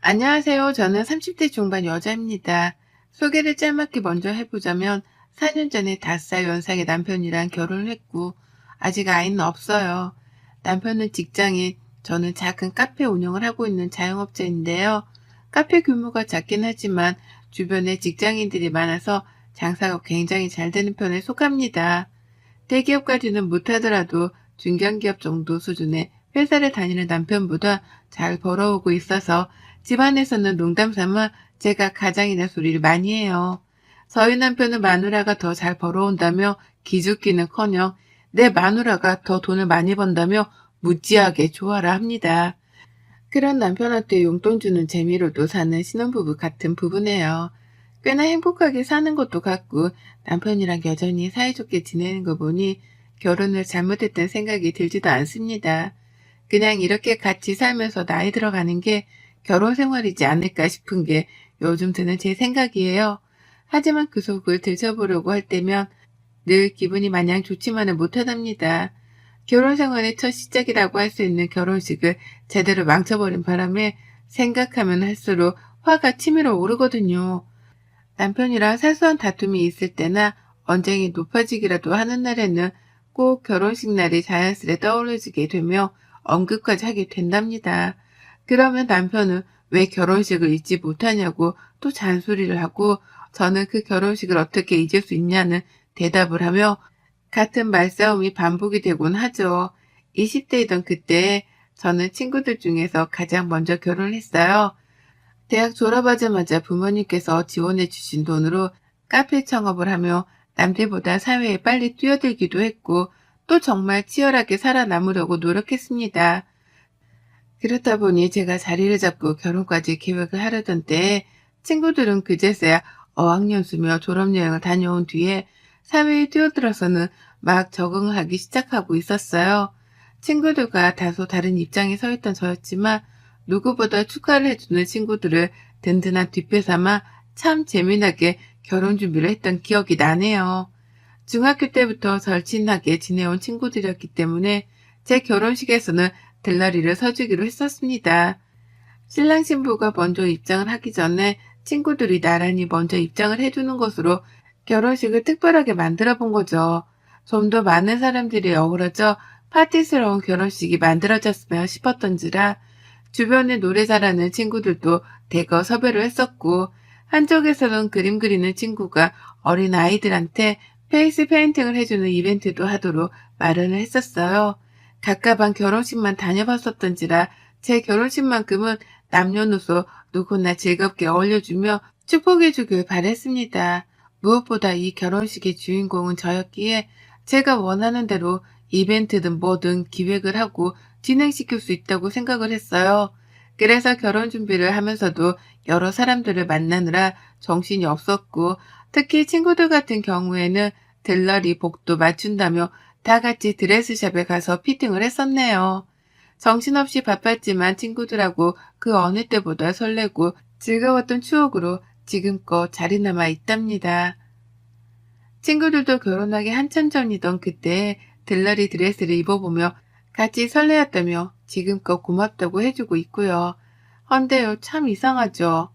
안녕하세요. 저는 30대 중반 여자입니다. 소개를 짤막히 먼저 해보자면 4년 전에 5살 연상의 남편이랑 결혼을 했고 아직 아이는 없어요. 남편은 직장인, 저는 작은 카페 운영을 하고 있는 자영업자인데요. 카페 규모가 작긴 하지만 주변에 직장인들이 많아서 장사가 굉장히 잘 되는 편에 속합니다. 대기업까지는 못하더라도 중견기업 정도 수준의 회사를 다니는 남편보다 잘 벌어오고 있어서 집안에서는 농담 삼아 제가 가장이라 소리를 많이 해요. 저희 남편은 마누라가 더 잘 벌어온다며 기죽기는커녕 내 마누라가 더 돈을 많이 번다며 무지하게 좋아라 합니다. 그런 남편한테 용돈 주는 재미로도 사는 신혼부부 같은 부부네요. 꽤나 행복하게 사는 것도 같고 남편이랑 여전히 사이좋게 지내는 거 보니 결혼을 잘못했다는 생각이 들지도 않습니다. 그냥 이렇게 같이 살면서 나이 들어가는 게 결혼 생활이지 않을까 싶은 게 요즘 드는 제 생각이에요. 하지만 그 속을 들춰보려고 할 때면 늘 기분이 마냥 좋지만은 못하답니다. 결혼 생활의 첫 시작이라고 할 수 있는 결혼식을 제대로 망쳐버린 바람에 생각하면 할수록 화가 치밀어 오르거든요. 남편이랑 사소한 다툼이 있을 때나 언쟁이 높아지기라도 하는 날에는 꼭 결혼식 날이 자연스레 떠올려지게 되며 언급까지 하게 된답니다. 그러면 남편은 왜 결혼식을 잊지 못하냐고 또 잔소리를 하고 저는 그 결혼식을 어떻게 잊을 수 있냐는 대답을 하며 같은 말싸움이 반복이 되곤 하죠. 20대이던 그때 저는 친구들 중에서 가장 먼저 결혼을 했어요. 대학 졸업하자마자 부모님께서 지원해 주신 돈으로 카페 창업을 하며 남들보다 사회에 빨리 뛰어들기도 했고 또 정말 치열하게 살아남으려고 노력했습니다. 그렇다 보니 제가 자리를 잡고 결혼까지 계획을 하려던 때에 친구들은 그제서야 어학연수며 졸업여행을 다녀온 뒤에 사회에 뛰어들어서는 막 적응을 하기 시작하고 있었어요. 친구들과 다소 다른 입장에 서 있던 저였지만 누구보다 축하를 해주는 친구들을 든든한 뒷배 삼아 참 재미나게 결혼 준비를 했던 기억이 나네요. 중학교 때부터 절친하게 지내온 친구들이었기 때문에 제 결혼식에서는 들러리를 서주기로 했었습니다. 신랑 신부가 먼저 입장을 하기 전에 친구들이 나란히 먼저 입장을 해주는 것으로 결혼식을 특별하게 만들어 본 거죠. 좀 더 많은 사람들이 어우러져 파티스러운 결혼식이 만들어졌으면 싶었던지라 주변에 노래 잘하는 친구들도 대거 섭외를 했었고 한쪽에서는 그림 그리는 친구가 어린 아이들한테 페이스 페인팅을 해주는 이벤트도 하도록 마련을 했었어요. 가까방 결혼식만 다녀봤었던지라 제 결혼식만큼은 남녀노소 누구나 즐겁게 어울려주며 축복해주길 바랬습니다. 무엇보다 이 결혼식의 주인공은 저였기에 제가 원하는 대로 이벤트든 뭐든 기획을 하고 진행시킬 수 있다고 생각을 했어요. 그래서 결혼 준비를 하면서도 여러 사람들을 만나느라 정신이 없었고 특히 친구들 같은 경우에는 들러리 복도 맞춘다며 다 같이 드레스샵에 가서 피팅을 했었네요. 정신없이 바빴지만 친구들하고 그 어느 때보다 설레고 즐거웠던 추억으로 지금껏 자리 남아 있답니다. 친구들도 결혼하기 한참 전이던 그때 들러리 드레스를 입어보며 같이 설레었다며 지금껏 고맙다고 해주고 있고요. 헌데요, 참 이상하죠.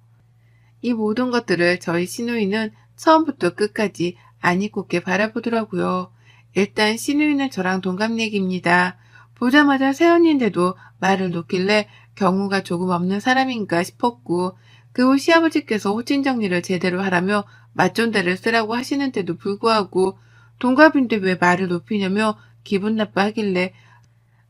이 모든 것들을 저희 시누이는 처음부터 끝까지 안 잊고게 바라보더라고요. 일단 시누이는 저랑 동갑내기입니다. 보자마자 새언니인데도 말을 놓길래 경우가 조금 없는 사람인가 싶었고 그 후 시아버지께서 호칭 정리를 제대로 하라며 맞존대를 쓰라고 하시는데도 불구하고 동갑인데 왜 말을 높이냐며 기분 나빠하길래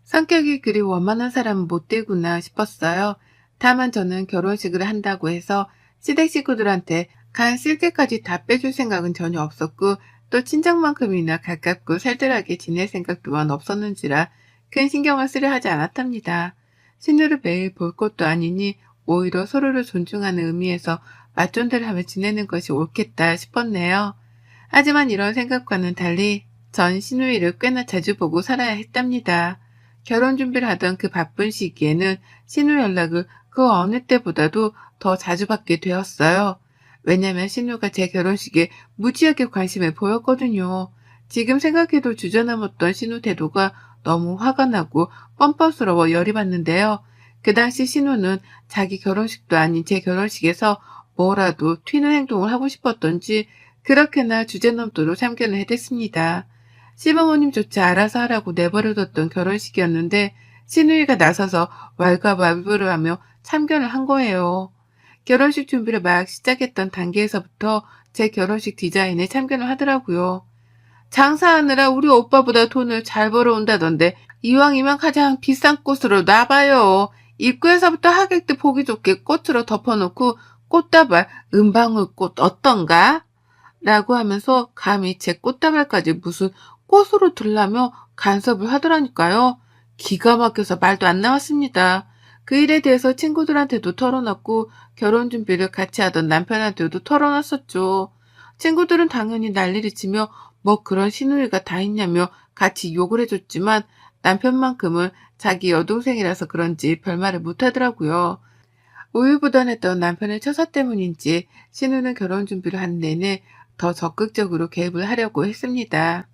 성격이 그리 원만한 사람은 못 되구나 싶었어요. 다만 저는 결혼식을 한다고 해서 시댁 식구들한테 간 쓸개까지 다 빼줄 생각은 전혀 없었고 또 친정만큼이나 가깝고 살뜰하게 지낼 생각 또한 없었는지라 큰 신경을 쓰려 하지 않았답니다. 신우를 매일 볼 것도 아니니 오히려 서로를 존중하는 의미에서 맞존대를 하며 지내는 것이 옳겠다 싶었네요. 하지만 이런 생각과는 달리 전 시누이를 꽤나 자주 보고 살아야 했답니다. 결혼 준비를 하던 그 바쁜 시기에는 신우 연락을 그 어느 때보다도 더 자주 받게 되었어요. 왜냐면 신우가 제 결혼식에 무지하게 관심을 보였거든요. 지금 생각해도 주저넘었던 신우 태도가 너무 화가 나고 뻔뻔스러워 열이 받는데요. 그 당시 신우는 자기 결혼식도 아닌 제 결혼식에서 뭐라도 튀는 행동을 하고 싶었던지 그렇게나 주제넘도록 참견을 해댔습니다. 시부모님조차 알아서 하라고 내버려뒀던 결혼식이었는데 신우이가 나서서 왈가왈부를 하며 참견을 한 거예요. 결혼식 준비를 막 시작했던 단계에서부터 제 결혼식 디자인에 참견을 하더라고요. 장사하느라 우리 오빠보다 돈을 잘 벌어온다던데 이왕이면 가장 비싼 꽃으로 놔봐요. 입구에서부터 하객들 보기 좋게 꽃으로 덮어놓고 꽃다발 은방울꽃 어떤가? 라고 하면서 감히 제 꽃다발까지 무슨 꽃으로 들라며 간섭을 하더라니까요. 기가 막혀서 말도 안 나왔습니다. 그 일에 대해서 친구들한테도 털어놨고 결혼 준비를 같이 하던 남편한테도 털어놨었죠. 친구들은 당연히 난리를 치며 뭐 그런 시누이가 다 있냐며 같이 욕을 해줬지만 남편만큼은 자기 여동생이라서 그런지 별말을 못하더라고요. 우유부단했던 남편의 처사 때문인지 신우는 결혼 준비를 한 내내 더 적극적으로 개입을 하려고 했습니다.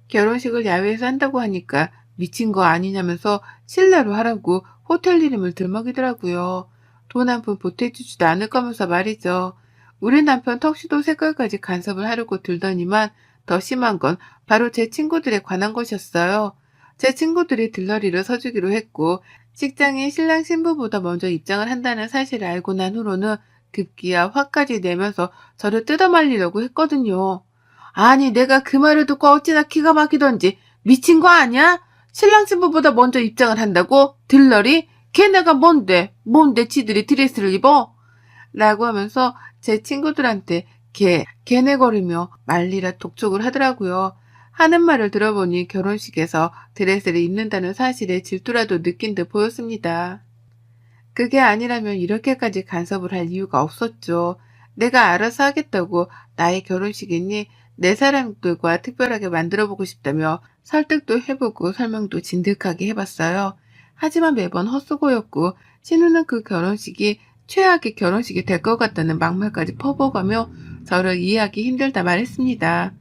결혼식을 야외에서 한다고 하니까 미친 거 아니냐면서 실내로 하라고 호텔 이름을 들먹이더라고요. 돈 한 푼 보태주지도 않을 거면서 말이죠. 우리 남편 턱시도 색깔까지 간섭을 하려고 들더니만 더 심한 건 바로 제 친구들에 관한 것이었어요. 제 친구들이 들러리를 서주기로 했고 식장에 신랑 신부보다 먼저 입장을 한다는 사실을 알고 난 후로는 급기야 화까지 내면서 저를 뜯어말리려고 했거든요. 아니 내가 그 말을 듣고 어찌나 기가 막히던지 미친 거 아니야? 신랑 신부보다 먼저 입장을 한다고? 들러리? 걔네가 뭔데 지들이 드레스를 입어? 라고 하면서 제 친구들한테 걔네거리며 말리라 독촉을 하더라고요. 하는 말을 들어보니 결혼식에서 드레스를 입는다는 사실에 질투라도 느낀 듯 보였습니다. 그게 아니라면 이렇게까지 간섭을 할 이유가 없었죠. 내가 알아서 하겠다고 나의 결혼식이니 내 사람들과 특별하게 만들어보고 싶다며 설득도 해보고 설명도 진득하게 해봤어요. 하지만 매번 헛수고였고 신우는 그 결혼식이 최악의 결혼식이 될 것 같다는 막말까지 퍼부어가며 저를 이해하기 힘들다 말했습니다.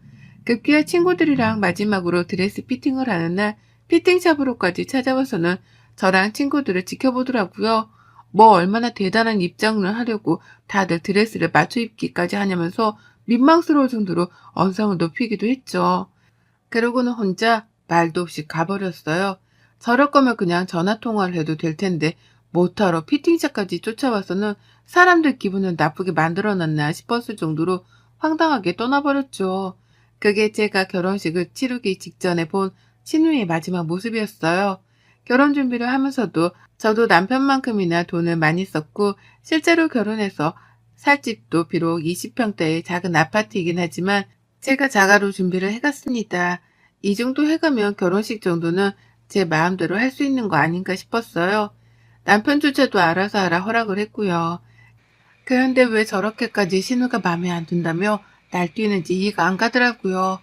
급기야 친구들이랑 마지막으로 드레스 피팅을 하는 날 피팅샵으로까지 찾아와서는 저랑 친구들을 지켜보더라고요. 뭐 얼마나 대단한 입장을 하려고 다들 드레스를 맞춰 입기까지 하냐면서 민망스러울 정도로 언성을 높이기도 했죠. 그러고는 혼자 말도 없이 가버렸어요. 저럴 거면 그냥 전화통화를 해도 될 텐데 못하러 피팅샵까지 쫓아와서는 사람들 기분을 나쁘게 만들어놨나 싶었을 정도로 황당하게 떠나버렸죠. 그게 제가 결혼식을 치르기 직전에 본 신우의 마지막 모습이었어요. 결혼 준비를 하면서도 저도 남편만큼이나 돈을 많이 썼고 실제로 결혼해서 살 집도 비록 20평대의 작은 아파트이긴 하지만 제가 자가로 준비를 해갔습니다. 이 정도 해가면 결혼식 정도는 제 마음대로 할 수 있는 거 아닌가 싶었어요. 남편조차도 알아서 하라 허락을 했고요. 그런데 왜 저렇게까지 신우가 마음에 안 든다며 날뛰는지 이해가 안 가더라고요.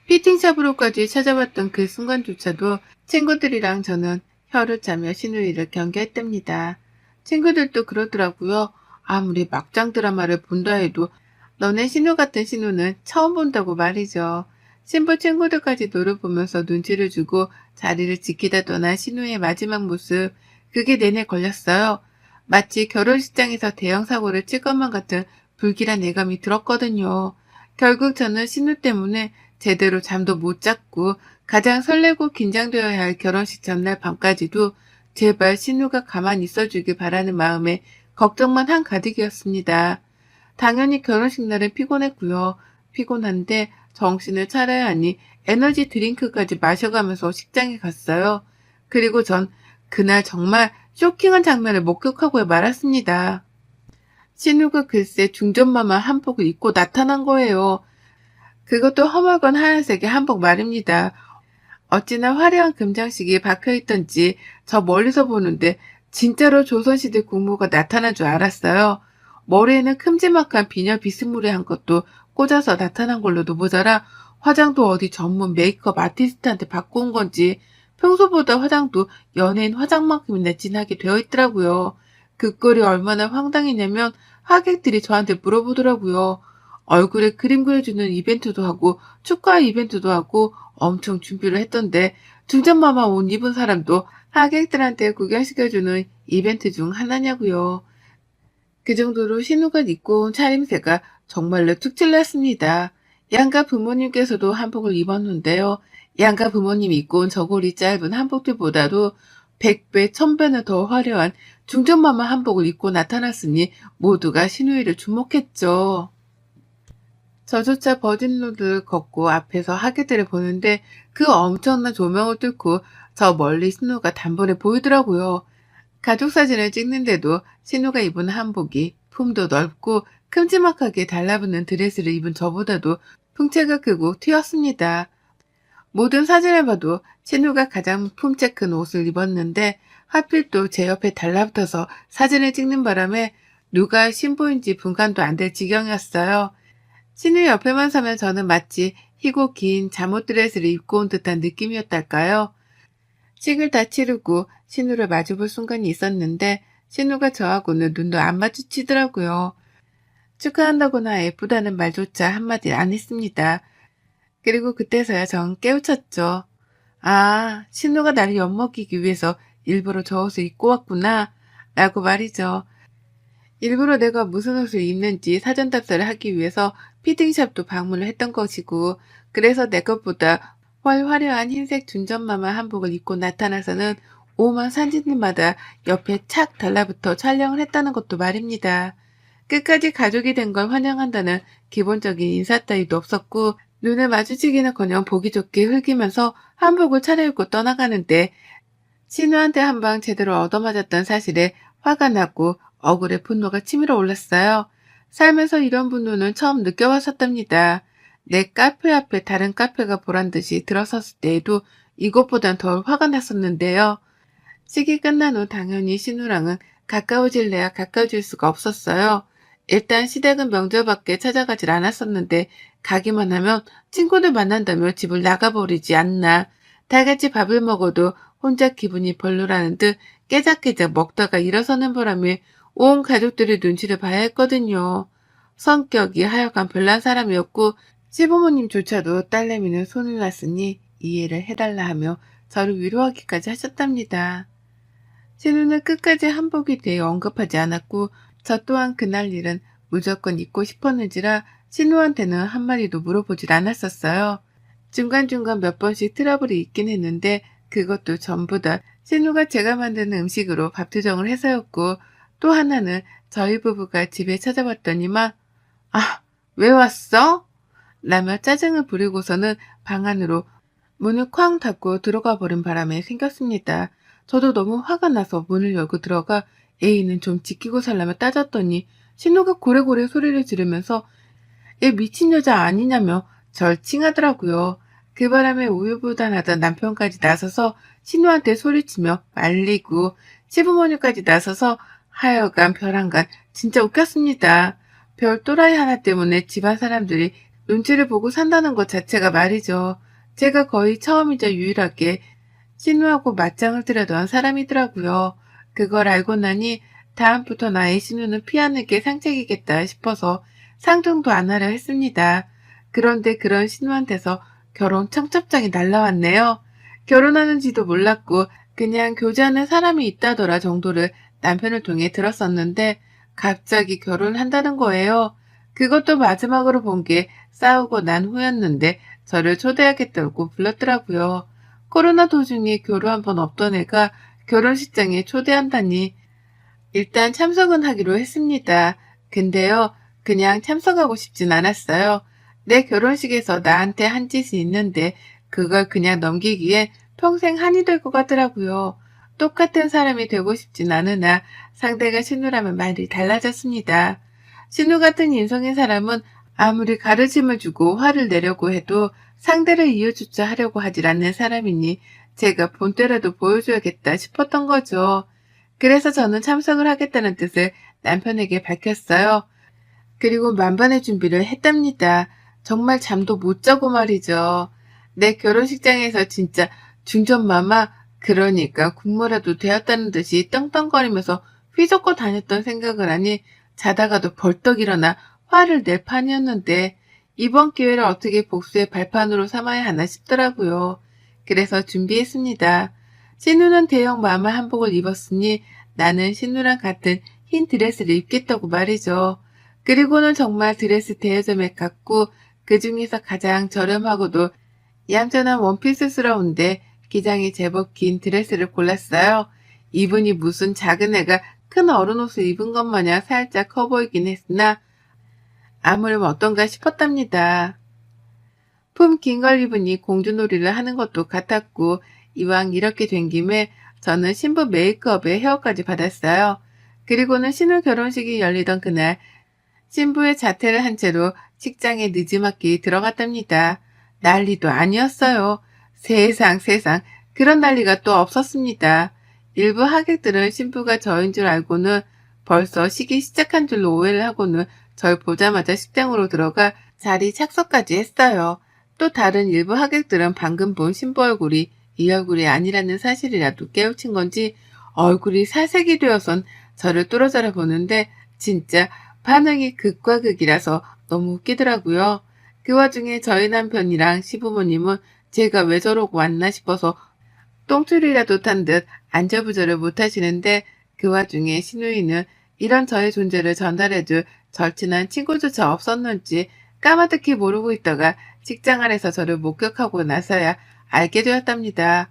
피팅샵으로까지 찾아왔던 그 순간조차도 친구들이랑 저는 혀를 차며 신우이를 경계했답니다. 친구들도 그러더라고요. 아무리 막장 드라마를 본다 해도 너네 신우 같은 신우는 처음 본다고 말이죠. 신부 친구들까지 노를 보면서 눈치를 주고 자리를 지키다 떠난 신우의 마지막 모습, 그게 내내 걸렸어요. 마치 결혼식장에서 대형 사고를 칠 것만 같은 불길한 예감이 들었거든요. 결국 저는 신우 때문에 제대로 잠도 못 잤고 가장 설레고 긴장되어야 할 결혼식 전날 밤까지도 제발 신우가 가만히 있어주길 바라는 마음에 걱정만 한가득이었습니다. 당연히 결혼식 날은 피곤했고요. 피곤한데 정신을 차려야 하니 에너지 드링크까지 마셔가면서 식장에 갔어요. 그리고 전 그날 정말 쇼킹한 장면을 목격하고 말았습니다. 신우가 글쎄 중전마마 한복을 입고 나타난 거예요. 그것도 허물건 하얀색의 한복 말입니다. 어찌나 화려한 금장식이 박혀있던지 저 멀리서 보는데 진짜로 조선시대 국무가 나타난 줄 알았어요. 머리에는 큼지막한 비녀 비스무리한 것도 꽂아서 나타난 걸로도 모자라 화장도 어디 전문 메이크업 아티스트한테 받고 온 건지 평소보다 화장도 연예인 화장만큼이나 진하게 되어 있더라고요. 그 꼴이 얼마나 황당했냐면 하객들이 저한테 물어보더라고요. 얼굴에 그림 그려주는 이벤트도 하고 축하 이벤트도 하고 엄청 준비를 했던데 중전마마 옷 입은 사람도 하객들한테 구경시켜주는 이벤트 중 하나냐고요. 그 정도로 신우가 입고 온 차림새가 정말로 툭 찔렀습니다. 양가 부모님께서도 한복을 입었는데요. 양가 부모님이 입고 온 저고리 짧은 한복들보다도 100배, 1000배는 더 화려한 중전마마 한복을 입고 나타났으니 모두가 신우이를 주목했죠. 저조차 버진로드를 걷고 앞에서 하객들을 보는데 그 엄청난 조명을 뚫고 저 멀리 신우가 단번에 보이더라고요. 가족 사진을 찍는데도 신우가 입은 한복이 품도 넓고 큼지막하게 달라붙는 드레스를 입은 저보다도 풍채가 크고 튀었습니다. 모든 사진을 봐도 신우가 가장 품체 큰 옷을 입었는데 하필 또 제 옆에 달라붙어서 사진을 찍는 바람에 누가 신부인지 분간도 안 될 지경이었어요. 신우 옆에만 서면 저는 마치 희고 긴 잠옷 드레스를 입고 온 듯한 느낌이었달까요? 식을 다 치르고 신우를 마주볼 순간이 있었는데 신우가 저하고는 눈도 안 마주치더라고요. 축하한다거나 예쁘다는 말조차 한마디 안 했습니다. 그리고 그때서야 전 깨우쳤죠. 아, 신우가 나를 엿먹이기 위해서 일부러 저 옷을 입고 왔구나 라고 말이죠. 일부러 내가 무슨 옷을 입는지 사전 답사를 하기 위해서 피팅샵도 방문을 했던 것이고, 그래서 내 것보다 화려한 흰색 준전마마 한복을 입고 나타나서는 오만 산지들마다 옆에 착 달라붙어 촬영을 했다는 것도 말입니다. 끝까지 가족이 된 걸 환영한다는 기본적인 인사 따위도 없었고, 눈을 마주치기는커녕 보기 좋게 흘기면서 한복을 차려입고 떠나가는데 신우한테 한 방 제대로 얻어맞았던 사실에 화가 나고 억울해 분노가 치밀어 올랐어요. 살면서 이런 분노는 처음 느껴봤었답니다. 내 카페 앞에 다른 카페가 보란듯이 들어섰을 때에도 이것보단 덜 화가 났었는데요. 식이 끝난 후 당연히 신우랑은 가까워질래야 가까워질 수가 없었어요. 일단 시댁은 명절밖에 찾아가질 않았었는데 가기만 하면 친구들 만난다며 집을 나가버리지 않나. 다 같이 밥을 먹어도 혼자 기분이 별로라는 듯 깨작깨작 먹다가 일어서는 바람에 온 가족들의 눈치를 봐야 했거든요. 성격이 하여간 별난 사람이었고 시부모님조차도 딸내미는 손을 놨으니 이해를 해달라 하며 저를 위로하기까지 하셨답니다. 신우는 끝까지 한복에 대해 언급하지 않았고 저 또한 그날 일은 무조건 입고 싶었는지라 신우한테는 한마디도 물어보질 않았었어요. 중간중간 몇 번씩 트러블이 있긴 했는데 그것도 전부 다 신우가 제가 만드는 음식으로 밥 투정을 해서였고, 또 하나는 저희 부부가 집에 찾아왔더니만 아, 왜 왔어? 라며 짜증을 부리고서는 방 안으로 문을 쾅 닫고 들어가 버린 바람에 생겼습니다. 저도 너무 화가 나서 문을 열고 들어가 애인은 좀 지키고 살라며 따졌더니 신우가 고래고래 소리를 지르면서 얘 미친 여자 아니냐며 절 칭하더라고요. 그 바람에 우유부단하던 남편까지 나서서 신우한테 소리치며 말리고 시부모님까지 나서서 하여간 별한간 진짜 웃겼습니다. 별 또라이 하나 때문에 집안 사람들이 눈치를 보고 산다는 것 자체가 말이죠. 제가 거의 처음이자 유일하게 신우하고 맞짱을 뜨려던 사람이더라고요. 그걸 알고 나니 다음부터 나의 신우는 피하는 게 상책이겠다 싶어서 상종도 안 하려 했습니다. 그런데 그런 신우한테서 결혼 청첩장이 날라왔네요. 결혼하는지도 몰랐고 그냥 교제하는 사람이 있다더라 정도를 남편을 통해 들었었는데 갑자기 결혼한다는 거예요. 그것도 마지막으로 본 게 싸우고 난 후였는데 저를 초대하겠다고 불렀더라고요. 코로나 도중에 교류 한 번 없던 애가 결혼식장에 초대한다니 일단 참석은 하기로 했습니다. 근데요, 그냥 참석하고 싶진 않았어요. 내 결혼식에서 나한테 한 짓이 있는데 그걸 그냥 넘기기에 평생 한이 될 것 같더라고요. 똑같은 사람이 되고 싶진 않으나 상대가 신우라면 말이 달라졌습니다. 신우 같은 인성의 사람은 아무리 가르침을 주고 화를 내려고 해도 상대를 이어주자 하려고 하질 않는 사람이니 제가 본때라도 보여줘야겠다 싶었던 거죠. 그래서 저는 참석을 하겠다는 뜻을 남편에게 밝혔어요. 그리고 만반의 준비를 했답니다. 정말 잠도 못 자고 말이죠. 내 결혼식장에서 진짜 중전마마, 그러니까 국모라도 되었다는 듯이 떵떵거리면서 휘젓고 다녔던 생각을 하니 자다가도 벌떡 일어나 화를 낼 판이었는데 이번 기회를 어떻게 복수의 발판으로 삼아야 하나 싶더라고요. 그래서 준비했습니다. 신우는 대형 마마 한복을 입었으니 나는 신우랑 같은 흰 드레스를 입겠다고 말이죠. 그리고는 정말 드레스 대여점에 갔고 그 중에서 가장 저렴하고도 얌전한 원피스스러운데 기장이 제법 긴 드레스를 골랐어요. 이분이 무슨 작은 애가 큰 어른 옷을 입은 것 마냥 살짝 커 보이긴 했으나 아무렴 어떤가 싶었답니다. 품 긴 걸 입으니 공주놀이를 하는 것도 같았고 이왕 이렇게 된 김에 저는 신부 메이크업에 헤어까지 받았어요. 그리고는 신우 결혼식이 열리던 그날 신부의 자태를 한 채로 식장에 늦지막히 들어갔답니다. 난리도 아니었어요. 세상 그런 난리가 또 없었습니다. 일부 하객들은 신부가 저인 줄 알고는 벌써 시기 시작한 줄로 오해를 하고는 절 보자마자 식장으로 들어가 자리 착석까지 했어요. 또 다른 일부 하객들은 방금 본 신부 얼굴이 이 얼굴이 아니라는 사실이라도 깨우친 건지 얼굴이 사색이 되어선 저를 뚫어져라 보는데 진짜 반응이 극과 극이라서 너무 웃기더라고요. 그 와중에 저희 남편이랑 시부모님은 제가 왜 저러고 왔나 싶어서 똥줄이라도 탄 듯 안절부절을 못하시는데 그 와중에 신우이는 이런 저의 존재를 전달해줄 절친한 친구조차 없었는지 까마득히 모르고 있다가 식장 안에서 저를 목격하고 나서야 알게 되었답니다.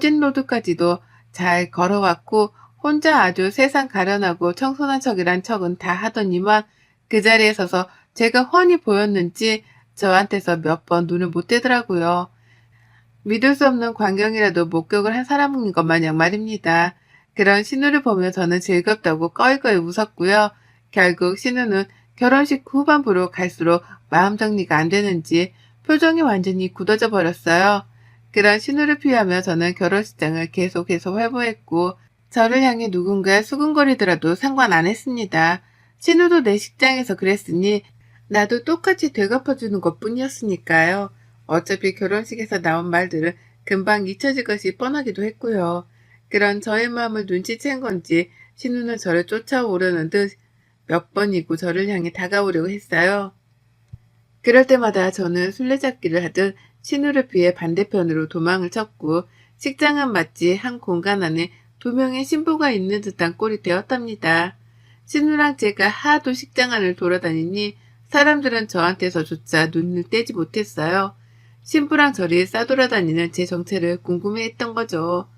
보진로드까지도 잘 걸어왔고 혼자 아주 세상 가련하고 청순한 척이란 척은 다 하더니만 그 자리에 서서 제가 훤히 보였는지 저한테서 몇 번 눈을 못 떼더라고요. 믿을 수 없는 광경이라도 목격을 한 사람인 것 마냥 말입니다. 그런 신우를 보며 저는 즐겁다고 꺼이꺼이 웃었고요. 결국 신우는 결혼식 후반부로 갈수록 마음 정리가 안 되는지 표정이 완전히 굳어져 버렸어요. 그런 신우를 피하며 저는 결혼식장을 계속해서 회부했고 저를 향해 누군가 수근거리더라도 상관 안 했습니다. 신우도 내 식장에서 그랬으니 나도 똑같이 되갚아주는 것뿐이었으니까요. 어차피 결혼식에서 나온 말들은 금방 잊혀질 것이 뻔하기도 했고요. 그런 저의 마음을 눈치챈 건지 신우는 저를 쫓아오려는 듯 몇 번이고 저를 향해 다가오려고 했어요. 그럴 때마다 저는 술래잡기를 하듯 신우를 피해 반대편으로 도망을 쳤고 식장은 마치 한 공간 안에 두 명의 신부가 있는 듯한 꼴이 되었답니다. 신우랑 제가 하도 식장 안을 돌아다니니 사람들은 저한테서조차 눈을 떼지 못했어요. 신부랑 저리 싸돌아다니는 제 정체를 궁금해했던 거죠.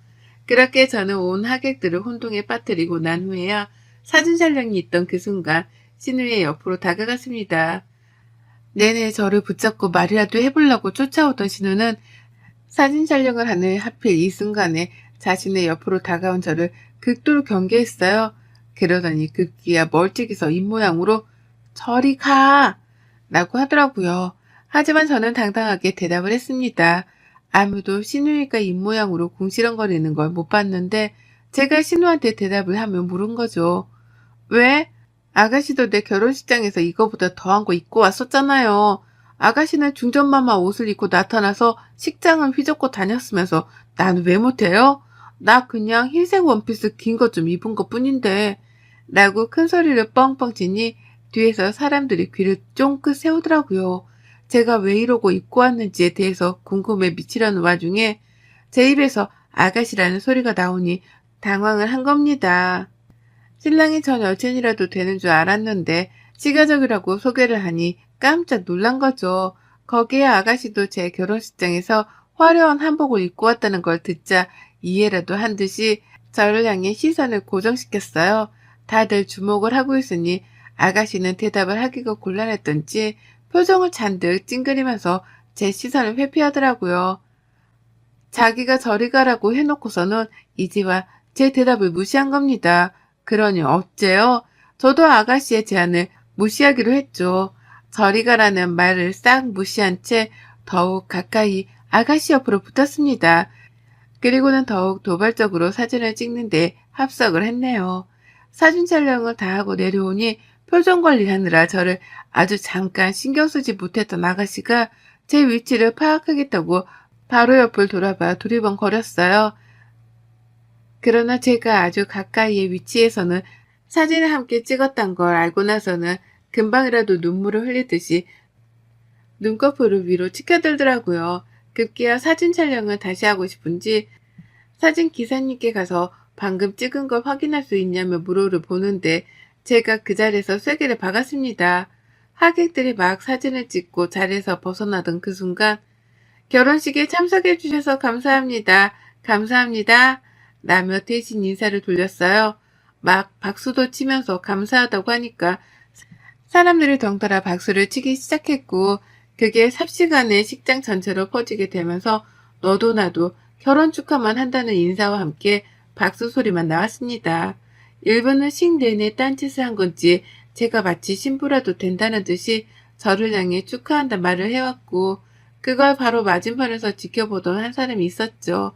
그렇게 저는 온 하객들을 혼동에 빠뜨리고 난 후에야 사진 촬영이 있던 그 순간 신우의 옆으로 다가갔습니다. 내내 저를 붙잡고 말이라도 해보려고 쫓아오던 신우는 사진 촬영을 하는 하필 이 순간에 자신의 옆으로 다가온 저를 극도로 경계했어요. 그러더니 급기야 멀찍이서 입모양으로 저리 가! 라고 하더라고요. 하지만 저는 당당하게 대답을 했습니다. 아무도 신우이가 입모양으로 궁시렁거리는 걸 못 봤는데 제가 신우한테 대답을 하며 물은 거죠. 왜? 아가씨도 내 결혼식장에서 이거보다 더한 거 입고 왔었잖아요. 아가씨는 중전마마 옷을 입고 나타나서 식장을 휘젓고 다녔으면서 난 왜 못해요? 나 그냥 흰색 원피스 긴 거 좀 입은 것 뿐인데 라고 큰 소리를 뻥뻥 치니 뒤에서 사람들이 귀를 쫑긋 세우더라고요. 제가 왜 이러고 입고 왔는지에 대해서 궁금해 미치려는 와중에 제 입에서 아가씨라는 소리가 나오니 당황을 한 겁니다. 신랑이 전 여친이라도 되는 줄 알았는데 시가족이라고 소개를 하니 깜짝 놀란 거죠. 거기에 아가씨도 제 결혼식장에서 화려한 한복을 입고 왔다는 걸 듣자 이해라도 한 듯이 저를 향해 시선을 고정시켰어요. 다들 주목을 하고 있으니 아가씨는 대답을 하기가 곤란했던지 표정을 잔뜩 찡그리면서 제 시선을 회피하더라고요. 자기가 저리 가라고 해놓고서는 이제와 제 대답을 무시한 겁니다. 그러니 어째요? 저도 아가씨의 제안을 무시하기로 했죠. 저리 가라는 말을 싹 무시한 채 더욱 가까이 아가씨 옆으로 붙었습니다. 그리고는 더욱 도발적으로 사진을 찍는데 합석을 했네요. 사진 촬영을 다 하고 내려오니 표정 관리하느라 저를 아주 잠깐 신경 쓰지 못했던 아가씨가 제 위치를 파악하겠다고 바로 옆을 돌아봐 두리번거렸어요. 그러나 제가 아주 가까이의 위치에서는 사진을 함께 찍었단 걸 알고 나서는 금방이라도 눈물을 흘리듯이 눈꺼풀을 위로 치켜들더라고요. 급기야 사진 촬영을 다시 하고 싶은지 사진 기사님께 가서 방금 찍은 걸 확인할 수 있냐며 물어를 보는데 제가 그 자리에서 쐐기를 박았습니다. 하객들이 막 사진을 찍고 자리에서 벗어나던 그 순간 결혼식에 참석해 주셔서 감사합니다. 감사합니다. 라며 대신 인사를 돌렸어요. 막 박수도 치면서 감사하다고 하니까 사람들이 덩달아 박수를 치기 시작했고 그게 삽시간에 식장 전체로 퍼지게 되면서 너도 나도 결혼 축하만 한다는 인사와 함께 박수 소리만 나왔습니다. 일부는 식 내내 딴짓을 한 건지 제가 마치 신부라도 된다는 듯이 저를 향해 축하한다 말을 해왔고 그걸 바로 맞은편에서 지켜보던 한 사람이 있었죠.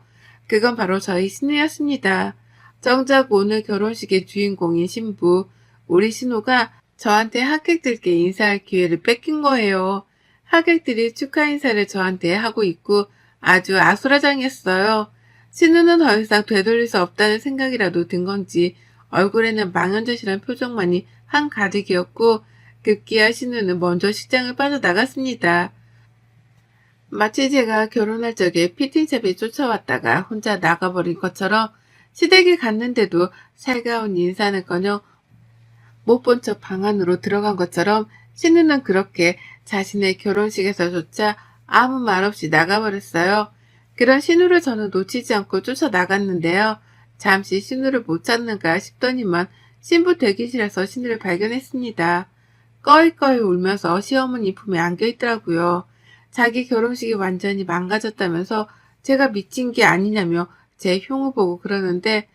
그건 바로 저희 신우였습니다. 정작 오늘 결혼식의 주인공인 신부, 우리 신우가 저한테 하객들께 인사할 기회를 뺏긴 거예요. 하객들이 축하 인사를 저한테 하고 있고 아주 아수라장이었어요. 신우는 더 이상 되돌릴 수 없다는 생각이라도 든 건지 얼굴에는 망연자실한 표정만이 한가득이었고 급기야 신우는 먼저 식장을 빠져나갔습니다. 마치 제가 결혼할 적에 피팅샵에 쫓아왔다가 혼자 나가버린 것처럼 시댁에 갔는데도 살가운 인사는커녕 못 본 척 방 안으로 들어간 것처럼 신우는 그렇게 자신의 결혼식에서조차 아무 말 없이 나가버렸어요. 그런 신우를 저는 놓치지 않고 쫓아나갔는데요. 잠시 신우를 못 찾는가 싶더니만 신부 대기실에서 신우를 발견했습니다. 꺼이꺼이 울면서 시어머니 품에 안겨있더라고요. 자기 결혼식이 완전히 망가졌다면서 제가 미친 게 아니냐며 제 흉을 보고 그러는데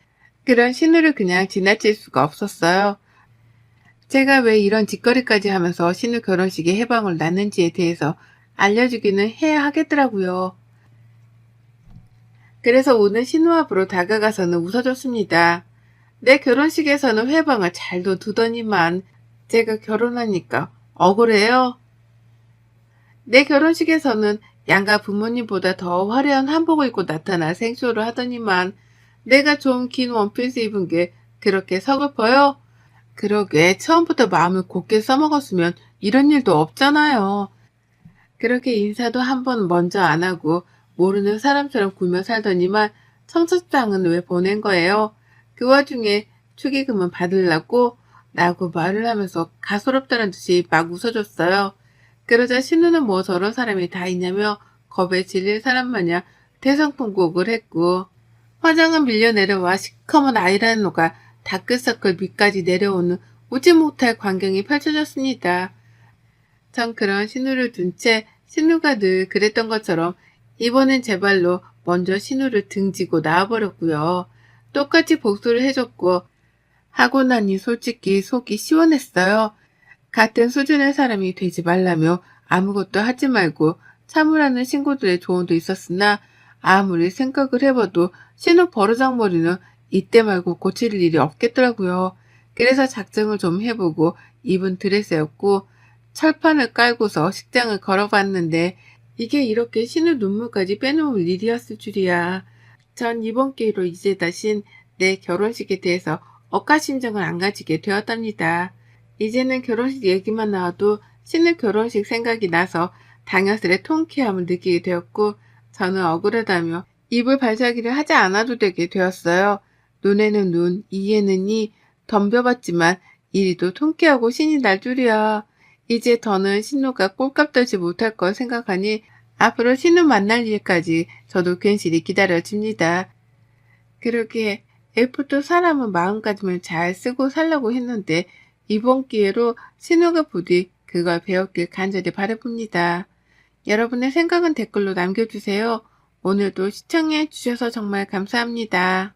그런 신우를 그냥 지나칠 수가 없었어요. 제가 왜 이런 짓거리까지 하면서 신우 결혼식에 해방을 났는지에 대해서 알려주기는 해야 하겠더라고요. 그래서 오늘 신우 앞으로 다가가서는 웃어줬습니다. 내 결혼식에서는 회방을 잘도 두더니만 제가 결혼하니까 억울해요. 내 결혼식에서는 양가 부모님보다 더 화려한 한복을 입고 나타나 생쇼를 하더니만 내가 좀 긴 원피스 입은 게 그렇게 서글퍼요? 그러게 처음부터 마음을 곱게 써먹었으면 이런 일도 없잖아요. 그렇게 인사도 한 번 먼저 안 하고 모르는 사람처럼 굴며 살더니만 청첩장은 왜 보낸 거예요? 그 와중에 축의금은 받으려고? 라고 말을 하면서 가소롭다는 듯이 막 웃어줬어요. 그러자 신우는 뭐 저런 사람이 다 있냐며 겁에 질릴 사람 마냥 대성통곡을 했고 화장은 밀려 내려와 시커먼 아이라노가 다크서클 밑까지 내려오는 웃지 못할 광경이 펼쳐졌습니다. 전 그런 신우를 둔 채 신우가 늘 그랬던 것처럼 이번엔 제 발로 먼저 신우를 등지고 나와버렸고요. 똑같이 복수를 해줬고 하고 나니 솔직히 속이 시원했어요. 같은 수준의 사람이 되지 말라며 아무것도 하지 말고 참으라는 신고들의 조언도 있었으나 아무리 생각을 해봐도 신우 버르장머리는 이때 말고 고칠 일이 없겠더라고요. 그래서 작정을 좀 해보고 입은 드레스였고 철판을 깔고서 식장을 걸어봤는데 이게 이렇게 신우 눈물까지 빼놓을 일이었을 줄이야. 전 이번 기회로 이제 다신 내 결혼식에 대해서 억가심정을 안 가지게 되었답니다. 이제는 결혼식 얘기만 나와도 신우 결혼식 생각이 나서 당연스레 통쾌함을 느끼게 되었고 저는 억울하다며 입을 발차기를 하지 않아도 되게 되었어요. 눈에는 눈, 이에는 이 덤벼봤지만 이리도 통쾌하고 신이 날 줄이야. 이제 더는 신우가 꼴값 들지 못할 걸 생각하니 앞으로 신우 만날 일까지 저도 괜시리 기다려집니다. 그러기에 애프터 사람은 마음가짐을 잘 쓰고 살라고 했는데 이번 기회로 신우가 부디 그걸 배웠길 간절히 바라봅니다. 여러분의 생각은 댓글로 남겨주세요. 오늘도 시청해 주셔서 정말 감사합니다.